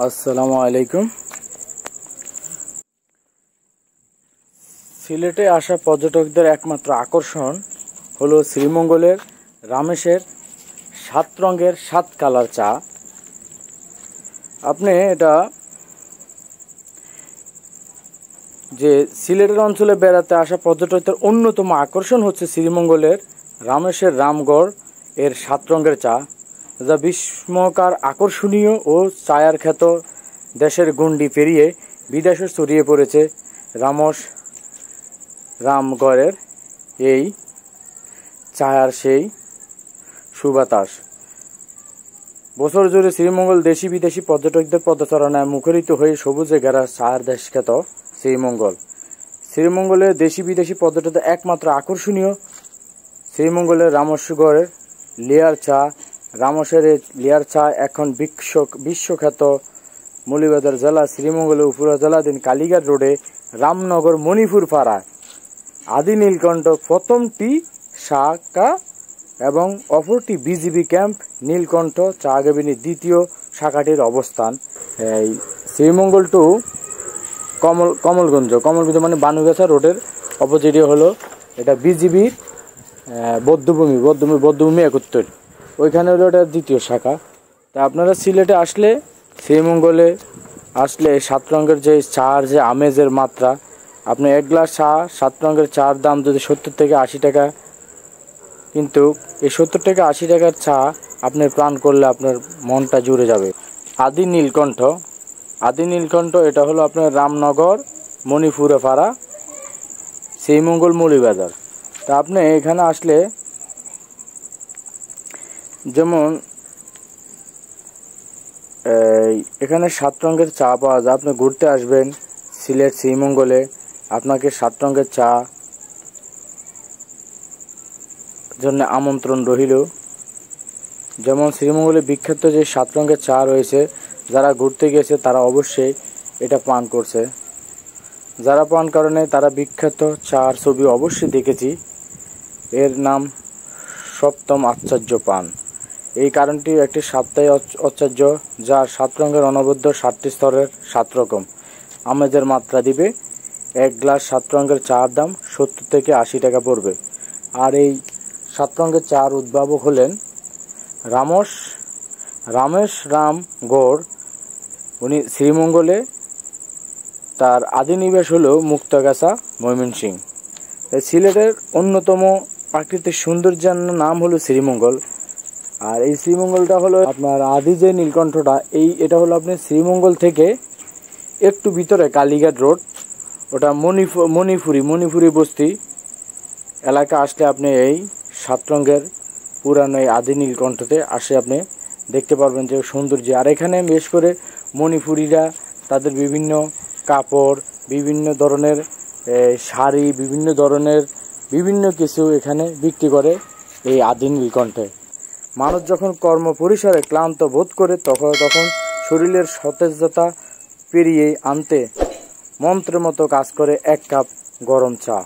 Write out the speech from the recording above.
আসসালামু আলাইকুম। সিলেটে আসা পর্যটকদের একমাত্র আকর্ষণ হলো শ্রীমঙ্গলের রামেশের 7 রঙের 7 কালার চা। আপনি এটা যে সিলেটের অঞ্চলে বেড়াতে আসা পর্যটকদের অন্যতম আকর্ষণ হচ্ছে শ্রীমঙ্গলের রামেশের রামগড় এর 7 রঙের চা, যা বিস্ময়কর আকর্ষণীয় ও চায়ের খ্যাত দেশের গণ্ডি পেরিয়ে বিদেশে ছড়িয়ে পড়েছে। রামগড়ের এই চায়ের সেই সুবাতাস বছর জুড়ে শ্রীমঙ্গল দেশি বিদেশি পর্যটকদের পদচারণায় মুখরিত হয়ে সবুজে ঘেরা চায়ের দেশ খ্যাত শ্রীমঙ্গলের দেশি বিদেশি পর্যটকদের একমাত্র আকর্ষণীয় শ্রীমঙ্গলের রামেশগড়ের লেয়ার চা। রামেশের এই লেয়ার চা এখন বিশ্বখ্যাত মৌলভীবাজার জেলা শ্রীমঙ্গলের উপজেলাধীন কালীঘাট রোডে রামনগর মণিপুর পাড়ায় আদি নীলকণ্ঠ প্রথমটি শাখা এবং অপরটি বিজিবি ক্যাম্প নীলকণ্ঠ চা আগামীর দ্বিতীয় শাখাটির অবস্থান। এই শ্রীমঙ্গল টু কমলগঞ্জ মানে বানুগাছা রোডের অপোজিটে হলো এটা বিজিবির বৌদ্ধভূমি 71, ওইখানে হলো এটা দ্বিতীয় শাখা। তা আপনারা সিলেটে আসলে শ্রীমঙ্গলে আসলে 7 রঙের যে চার যে আমেজের মাত্রা, আপনি 1 গ্লাস চা 7 রঙের চার দাম যদি 70 থেকে 80 টাকা, কিন্তু এই 70 থেকে 80 টাকার চা আপনি প্রাণ করলে আপনার মনটা জুড়ে যাবে। আদি নীলকণ্ঠ এটা হলো আপনার রামনগর মণিপুরে পাড়া শ্রীমঙ্গল মৌলভীবাজার। তা আপনি এখানে আসলে যেমন এখানে 7 রঙের চা পাওয়া যায়। আপনি ঘুরতে আসবেন সিলেট শ্রীমঙ্গলে, আপনাকে 7 রঙের চা জন্য আমন্ত্রণ রহিল। যেমন শ্রীমঙ্গলে বিখ্যাত যে 7 রঙের চা রয়েছে, যারা ঘুরতে গেছে তারা অবশ্যই এটা পান করছে। যারা পান কারণে তারা বিখ্যাত চার ছবি অবশ্যই দেখেছি। এর নাম সপ্তম আশ্চর্য পান। এই কারণটি একটি সাপ্তাহিক আশ্চর্য, যার 7 রঙের অনবদ্য 7টি স্তরের 7 রকম আমেজের মাত্রা দিবে। 1 গ্লাস 7 রঙের চার দাম 70 থেকে 80 টাকা পড়বে। আর এই 7 রঙের চার উদ্ভাবক হলেন রামেশ রামগড়। উনি শ্রীমঙ্গলে, তার আদি নিবাস হলো মুক্তাগাছা, ময়মনসিংহ। সিলেটের অন্যতম প্রাকৃতিক সৌন্দর্যের নাম হলো শ্রীমঙ্গল। আর এই শ্রীমঙ্গলটা হলো আপনার আদি যে নীলকণ্ঠটা, এটা হলো আপনি শ্রীমঙ্গল থেকে একটু ভিতরে কালীঘাট রোড, ওটা মণিপুরি বস্তি এলাকা আসলে আপনি এই 7 রঙের পুরানো এই আদি নীলকণ্ঠতে আসে আপনি দেখতে পারবেন যে সৌন্দর্য। আর এখানে বিশেষ করে মণিপুরিরা তাদের বিভিন্ন কাপড়, বিভিন্ন ধরনের শাড়ি, বিভিন্ন কিছু এখানে বিক্রি করে এই আদি নীলকণ্ঠে। মানুষ যখন কর্ম পরিসরে ক্লান্ত বোধ করে তখন শরীরের সতেজতা পেরিয়ে আনতে মন্ত্রের মতো কাজ করে 1 কাপ গরম চা।